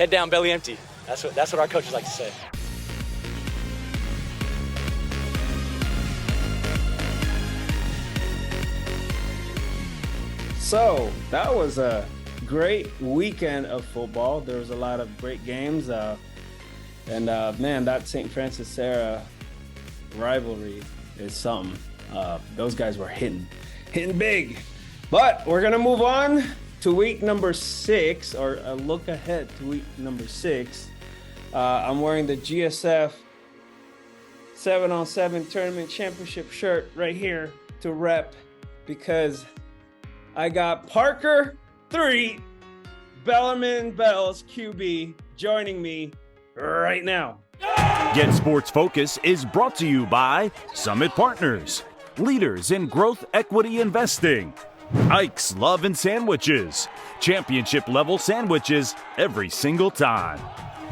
head down, belly empty. That's what our coaches like to say. So that was a great weekend of football. There was a lot of great games. And man, that St. Francis Sarah rivalry is something. Those guys were hitting big. But we're going to move on to week number 6, or a look ahead to week number 6. I'm wearing the GSF 7-on-7 tournament championship shirt right here to rep, because I got Parker Threatt Bellarmine Bells QB joining me right now. GetSportsFocus is brought to you by Summit Partners, leaders in growth equity investing. Ike's Love and Sandwiches, championship level sandwiches every single time.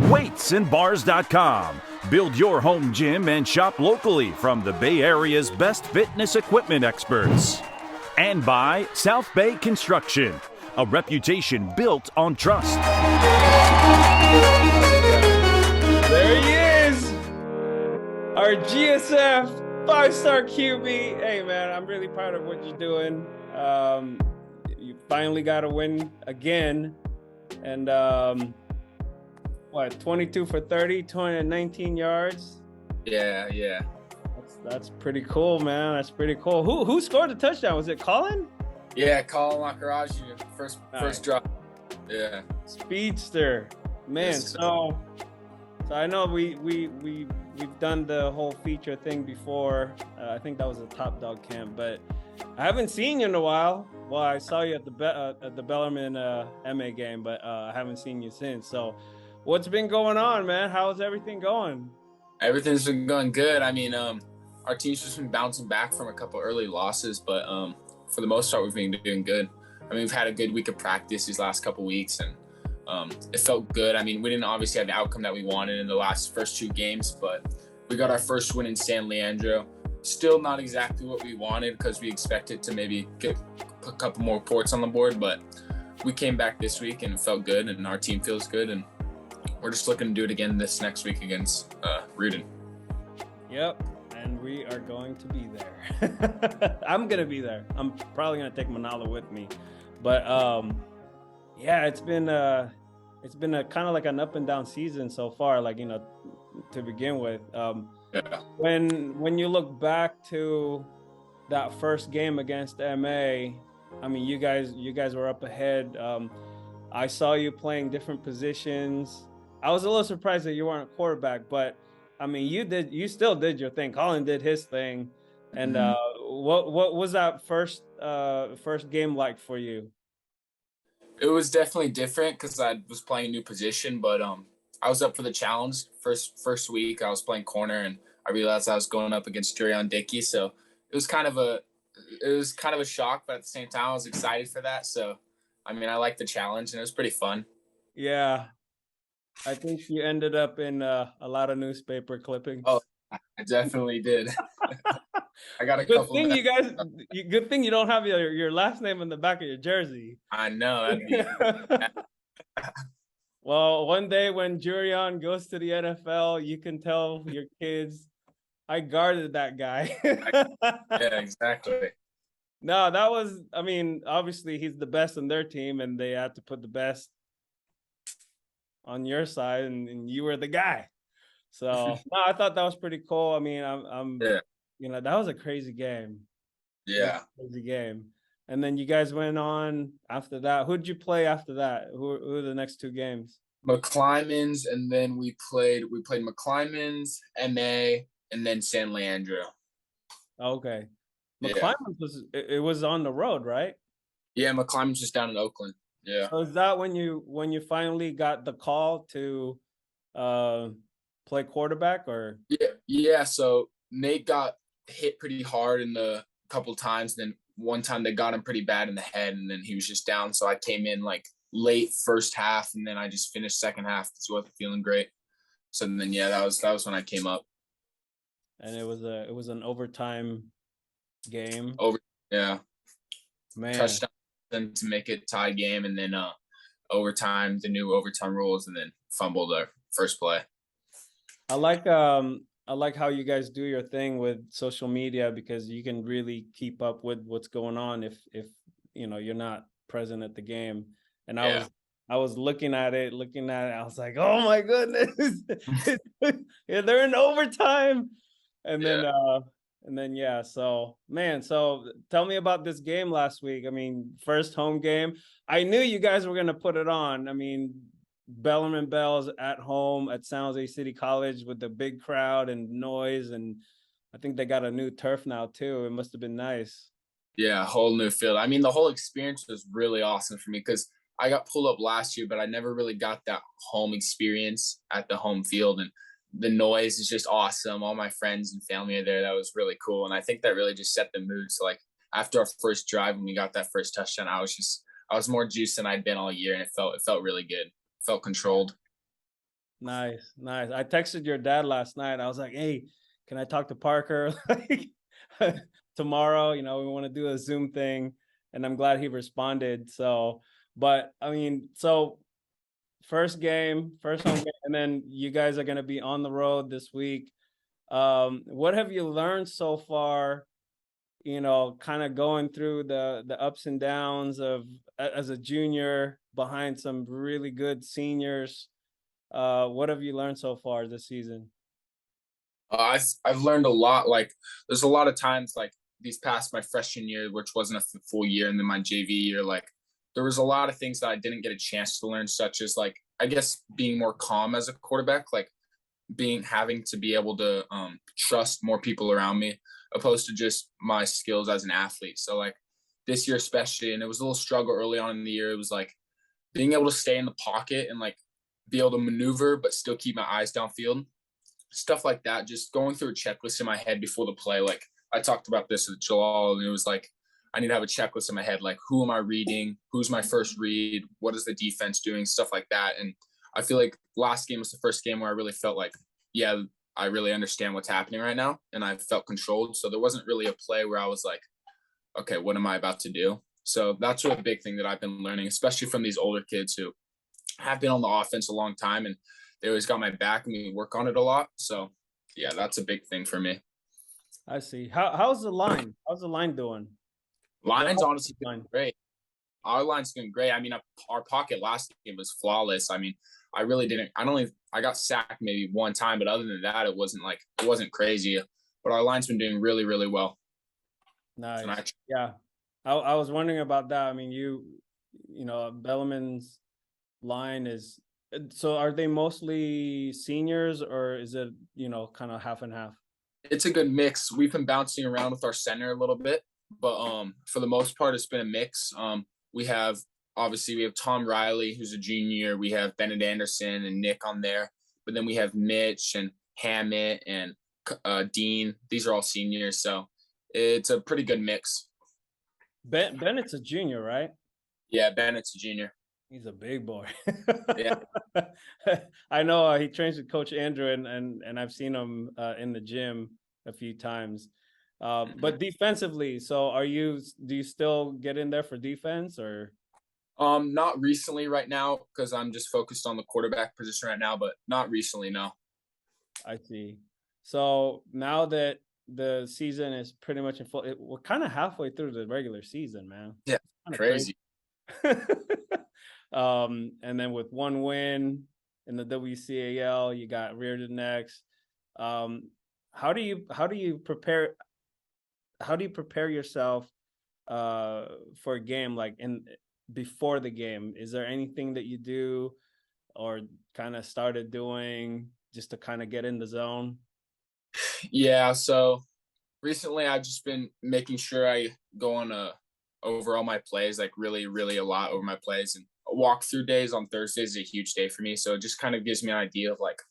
Weightsandbars.com, build your home gym and shop locally from the Bay Area's best fitness equipment experts. And by South Bay Construction, a reputation built on trust. There he is, our GSF 5-star QB. Hey man, I'm really proud of what you're doing. You finally got a win again, and 22 for 30, 219 yards. Yeah. That's pretty cool, man. That's pretty cool. Who scored the touchdown? Was it Colin? Yeah, Colin Makaraji, first drop. Yeah. Speedster, man. Yes, so I know we've done the whole feature thing before. I think that was a Top Dog camp, but I haven't seen you in a while. Well, I saw you at the Bellarmine MA game, but I haven't seen you since. So, what's been going on, man? How's everything going? Everything's been going good. I mean, our team's just been bouncing back from a couple early losses, but for the most part, we've been doing good. I mean, we've had a good week of practice these last couple weeks, and it felt good. I mean, we didn't obviously have the outcome that we wanted in the first 2 games, but we got our first win in San Leandro. Still not exactly what we wanted, because we expected to maybe get a couple more points on the board, but we came back this week and it felt good, and our team feels good, and we're just looking to do it again this next week against Riordan. Yep, and we are going to be there. I'm going to be there. I'm probably going to take Manala with me. But yeah, it's been a kind of like an up and down season so far, like, to begin with. Yeah. When you look back to that first game against MA, I mean, you guys were up ahead. I saw you playing different positions. I was a little surprised that you weren't a quarterback, but I mean, you still did your thing. Colin did his thing. And what was that first game like for you? It was definitely different because I was playing a new position, but I was up for the challenge. First week I was playing corner, and I realized I was going up against Riordan Dickey, so it was kind of a shock, but at the same time I was excited for that. So I mean, I liked the challenge, and it was pretty fun. Yeah, I think you ended up in a lot of newspaper clippings. Oh, I definitely did. I got a Good couple. thing good thing you don't have your last name in the back of your jersey. I know. Well, one day when Riordan goes to the NFL, you can tell your kids, I guarded that guy. Yeah, exactly. No, I mean, obviously he's the best in their team, and they had to put the best on your side, and you were the guy. So no, I thought that was pretty cool. I mean, that was a crazy game. Yeah. Crazy game. And then you guys went on after that. Who'd you play after that? Who are the next 2 games? McClymonds, and then we played McClymonds, MA, and then San Leandro. Okay. McClymonds was on the road, right? Yeah, McClymonds just down in Oakland. Yeah. So is that when you finally got the call to play quarterback, or? Yeah. So Nate got hit pretty hard in the couple times. Then one time they got him pretty bad in the head, and then he was just down. So I came in like late first half, and then I just finished second half because I wasn't feeling great. So then that was when I came up. And it was an overtime game. Yeah. Man. Touchdown to make it tie game, and then overtime, the new overtime rules, and then fumbled our first play. I like how you guys do your thing with social media, because you can really keep up with what's going on if you're not present at the game. And Yeah. I was looking at it, I was like, oh my goodness, yeah, they're in overtime. And then yeah, so man, so tell me about this game last week. I mean, first home game. I knew you guys were gonna put it on. I mean, Bellarmine Bells at home at San Jose City College with the big crowd and noise, and I think they got a new turf now too. It must have been nice. Yeah, whole new field. I mean, the whole experience was really awesome for me because I got pulled up last year, but I never really got that home experience at the home field. And the noise is just awesome. All my friends and family are there. That was really cool. And I think that really just set the mood. So like after our first drive, when we got that first touchdown, I was more juiced than I'd been all year, and it felt really good. Felt controlled. Nice, nice. I texted your dad last night. I was like, hey, can I talk to Parker? Like tomorrow, we want to do a Zoom thing. And I'm glad he responded. So, but I mean, so first home game, and then you guys are going to be on the road this week. What have you learned so far, kind of going through the ups and downs of as a junior behind some really good seniors? What have you learned so far this season? I've learned a lot. Like there's a lot of times like these past my freshman year, which wasn't a full year, and then my JV year, like there was a lot of things that I didn't get a chance to learn, such as like I guess being more calm as a quarterback, like having to be able to trust more people around me opposed to just my skills as an athlete. So like this year especially, and it was a little struggle early on in the year. It was like being able to stay in the pocket and like be able to maneuver but still keep my eyes downfield, stuff like that. Just going through a checklist in my head before the play. Like I talked about this with Jalal, and it was like I need to have a checklist in my head, like who am I reading, who's my first read, what is the defense doing, stuff like that. And I feel like last game was the first game where I really felt like, yeah, I really understand what's happening right now, and I felt controlled. So there wasn't really a play where I was like, okay, what am I about to do? So that's a big thing that I've been learning, especially from these older kids who have been on the offense a long time, and they always got my back and we work on it a lot. So yeah, that's a big thing for me. I see. How's the line? How's the line doing? Line's honestly been great. Our line's been great. I mean, our pocket last game was flawless. I mean, I got sacked maybe one time, but other than that, it wasn't crazy. But our line's been doing really, really well. Nice. Yeah. I was wondering about that. I mean, Bellarmine's line is, so are they mostly seniors, or is it, kind of half and half? It's a good mix. We've been bouncing around with our center a little bit, but for the most part, it's been a mix. We have Tom Riley, who's a junior. We have Bennett Anderson and Nick on there, but then we have Mitch and Hammett and Dean. These are all seniors, so it's a pretty good mix. Bennett's a junior, right? Yeah, Bennett's a junior. He's a big boy. Yeah. I know he trains with Coach Andrew, and I've seen him in the gym a few times. But defensively, so do you still get in there for defense, or? Not recently right now, because I'm just focused on the quarterback position right now, but not recently, no. I see. So now that the season is pretty much in full, we're kind of halfway through the regular season, man. Yeah, crazy. And then with one win in the WCAL, you got Riordan next. How do you prepare yourself for a game, like before the game? Is there anything that you do or kind of started doing just to kind of get in the zone? Yeah, so recently I've just been making sure I go on over all my plays, like really, really a lot over my plays. And walkthrough days on Thursdays is a huge day for me. So it just kind of gives me an idea of like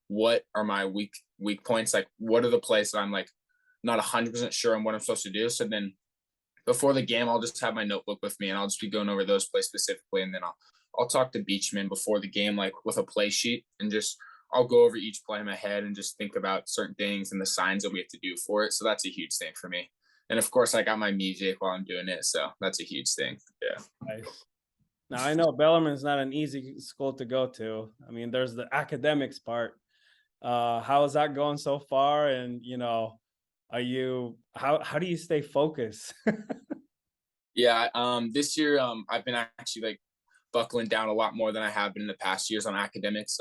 what are my weak points, like what are the plays that I'm like not 100% sure on what I'm supposed to do. So then before the game, I'll just have my notebook with me and I'll just be going over those plays specifically. And then I'll talk to Beachman before the game, like with a play sheet, and just I'll go over each play in my head and just think about certain things and the signs that we have to do for it. So that's a huge thing for me. And of course, I got my music while I'm doing it. So that's a huge thing. Yeah. Now I know Bellarmine's not an easy school to go to. I mean, there's the academics part. How is that going so far? And how do you stay focused? Yeah, this year I've been actually like buckling down a lot more than I have been in the past years on academics.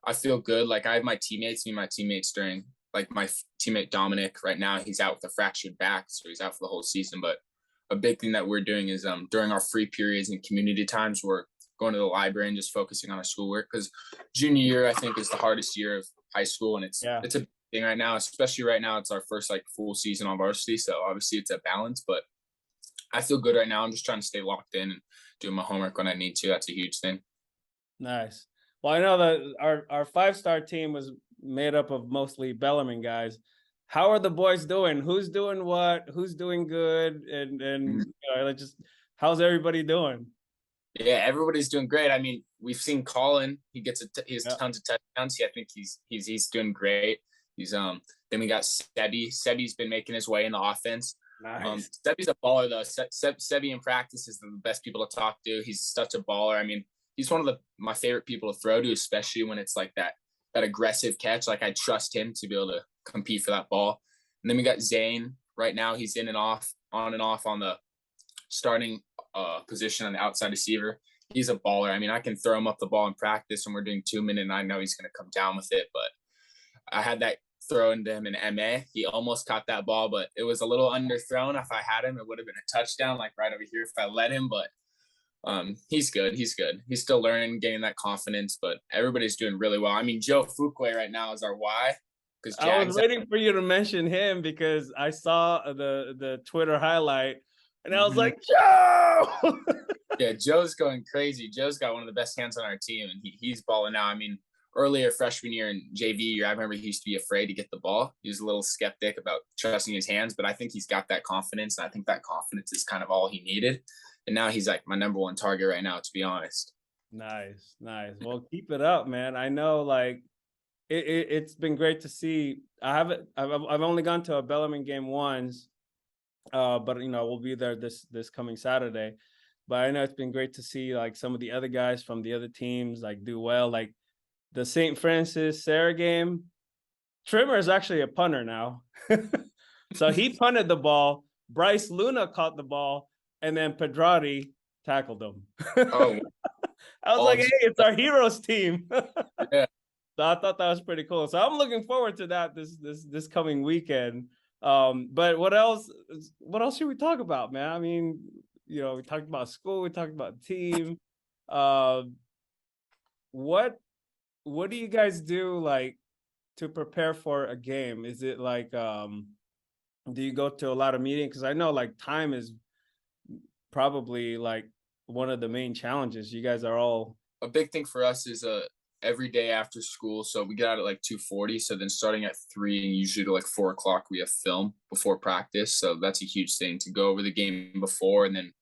I feel good. Like I have my teammates, during like my teammate Dominic right now, he's out with a fractured back, so he's out for the whole season. But a big thing that we're doing is during our free periods and community times, we're going to the library and just focusing on our schoolwork, because junior year I think is the hardest year of high school, and it's Yeah. it's a thing right now, especially right now. It's our first like full season on varsity, so obviously it's a balance, but I feel good right now. I'm just trying to stay locked in and doing my homework when I need to. That's a huge thing. Nice. Well, I know that our 5-star team was made up of mostly Bellarmine guys. How are the boys doing? Who's doing what? Who's doing good? And just how's everybody doing? Yeah, everybody's doing great. I mean, we've seen Colin. He has Yeah. tons of touchdowns. I think he's doing great. He's Then we got Sebi. Sebi's been making his way in the offense. Nice. Sebi's a baller though. Sebi in practice is the best people to talk to. He's such a baller. I mean, he's one of my favorite people to throw to, especially when it's like that aggressive catch. Like I trust him to be able to compete for that ball. And then we got Zane. Right now he's on and off on the starting position on the outside receiver. He's a baller. I mean, I can throw him up the ball in practice when we're doing 2-minute, and I know he's going to come down with it. But I had that throw into him in MA. He almost caught that ball, but it was a little underthrown. If I had him, it would have been a touchdown, like right over here if I let him. But he's good. He's still learning, gaining that confidence, but everybody's doing really well. I mean, Joe Fuquay right now is our Y. I was waiting for you to mention him because I saw the Twitter highlight and I was like, Joe! Yeah, Joe's going crazy. Joe's got one of the best hands on our team, and he's balling out. I mean, earlier freshman year and JV year, I remember he used to be afraid to get the ball. He was a little skeptic about trusting his hands, but I think he's got that confidence, and I think that confidence is kind of all he needed. And now he's like my number one target right now, to be honest. Nice. Well, keep it up, man. I know, like, it's been great to see. I've only gone to a Bellarmine game once, but we'll be there this coming Saturday. But I know it's been great to see like some of the other guys from the other teams like do well. Like the St. Francis Sarah game, Trimmer is actually a punter now. So he punted the ball. Bryce Luna caught the ball, and then Pedrati tackled him. Oh, I was like, hey, it's our heroes team. Yeah. So I thought that was pretty cool. So I'm looking forward to that this coming weekend. But what else should we talk about, man? I mean, we talked about school, we talked about team. What do you guys do like to prepare for a game? Is it like do you go to a lot of meetings? Because I know like time is probably like one of the main challenges. You guys are all a big thing for us is every day after school. So we get out at like 2:40. So then starting at 3 and usually to like 4:00, we have film before practice. So that's a huge thing to go over the game before. And then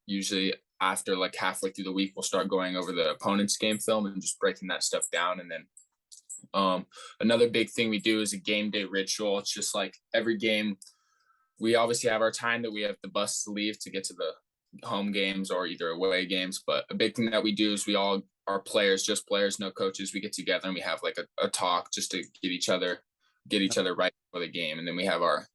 usually after like halfway through the week, we'll start going over the opponent's game film and just breaking that stuff down. And then another big thing we do is a game day ritual. It's just like every game, we obviously have our time that we have the bus to leave to get to the home games or either away games. But a big thing that we do is we all are players, just players, no coaches. We get together and we have like a talk just to get each other right before the game. And then we have our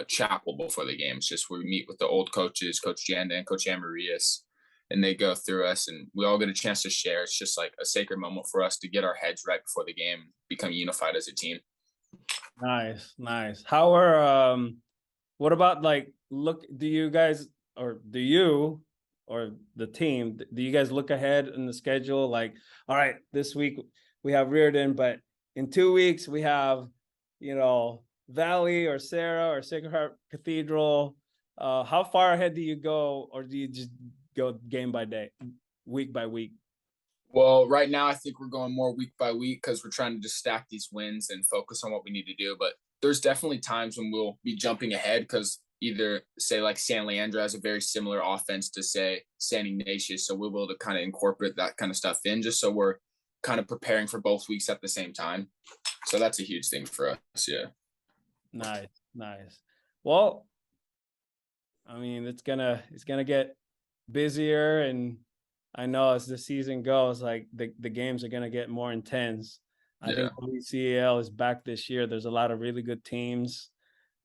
chapel before the game. It's just where we meet with the old coaches, Coach Janda and Coach Amarias, and they go through us and we all get a chance to share. It's just like a sacred moment for us to get our heads right before the game, become unified as a team. Nice. How are what about like do you guys or the team, do you guys look ahead in the schedule? Like, all right, this week we have Riordan, but in 2 weeks we have, Valley or Sarah or Sacred Heart Cathedral. How far ahead do you go, or do you just go game by day, week by week? Well, right now I think we're going more week by week because we're trying to just stack these wins and focus on what we need to do. But there's definitely times when we'll be jumping ahead because either say like San Leandro has a very similar offense to say San Ignatius. So we'll be able to kind of incorporate that kind of stuff in just so we're kind of preparing for both weeks at the same time. So that's a huge thing for us. Yeah. Nice. Well, I mean, it's gonna get busier, and I know as the season goes, like the games are gonna get more intense. I think WCAL is back this year. There's a lot of really good teams,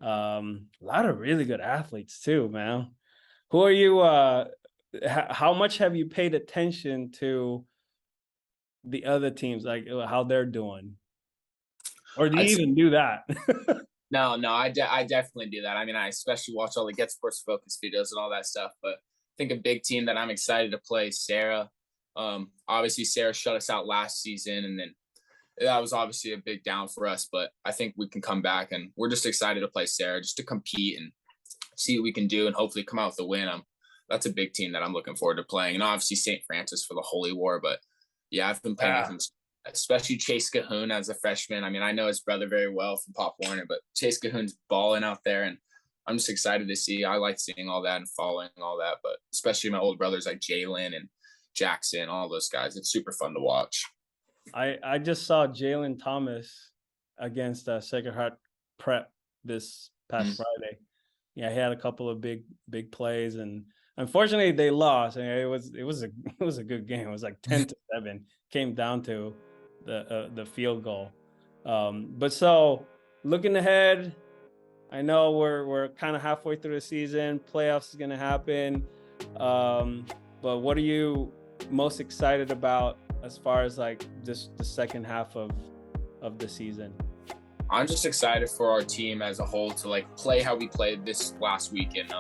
a lot of really good athletes too, man. Who are you? How much have you paid attention to the other teams, like how they're doing, or do you even do that? No, I definitely do that. I mean, I especially watch all the GetSportsFocus videos and all that stuff. But I think a big team that I'm excited to play is Sarah. Obviously, Sarah shut us out last season, and then that was obviously a big down for us. But I think we can come back, and we're just excited to play Sarah, just to compete and see what we can do, and hopefully come out with a win. That's a big team that I'm looking forward to playing, and obviously St. Francis for the Holy War. But yeah, I've been playing with him, especially Chase Cahoon as a freshman. I mean, I know his brother very well from Pop Warner, but Chase Cahoon's balling out there, and I'm just excited to see. I like seeing all that and following all that, but especially my old brothers like Jalen and Jackson, all those guys. It's super fun to watch. I just saw Jalen Thomas against Sacred Heart Prep this past Friday. Yeah, he had a couple of big plays, and unfortunately they lost. And it was a good game. It was like 10-7. Came down to the field goal. But so looking ahead, I know we're kind of halfway through the season. Playoffs is going to happen. But what are you most excited about as far as like just the second half of the season? I'm just excited for our team as a whole to like play how we played this last weekend.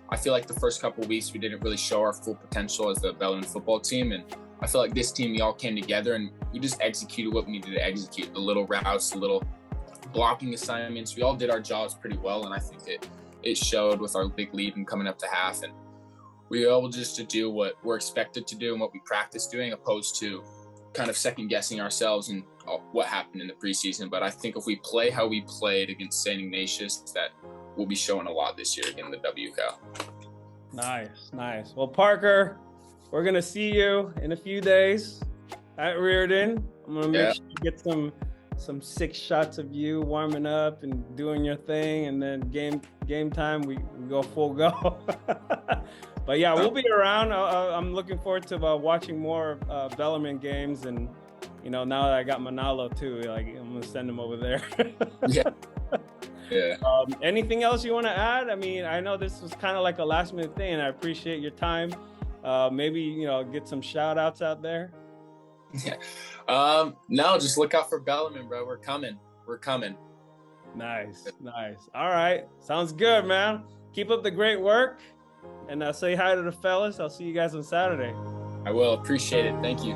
I feel like the first couple of weeks we didn't really show our full potential as the Bellarmine football team, and I feel like this team, we all came together and we just executed what we needed to execute. The little routes, the little blocking assignments, we all did our jobs pretty well, and I think it showed with our big lead and coming up to half. And we were able just to do what we're expected to do and what we practice doing, opposed to kind of second guessing ourselves and what happened in the preseason. But I think if we play how we played against St. Ignatius, that we'll be showing a lot this year again in the WCAL. Nice. Well, Parker, we're going to see you in a few days at Riordan. I'm going to make sure you get some 6 shots of you warming up and doing your thing. And then game time, we go full go. But yeah, we'll be around. I'm looking forward to watching more Bellarmine games. And, you know, now that I got Manalo too, like I'm going to send him over there. Yeah. Anything else you want to add? I mean, I know this was kind of like a last minute thing, and I appreciate your time. Maybe, you know, get some shout outs out there. Yeah. No, just look out for Bellarmine, bro. We're coming. Nice. All right. Sounds good, man. Keep up the great work, and say hi to the fellas. I'll see you guys on Saturday. I will. Appreciate it. Thank you.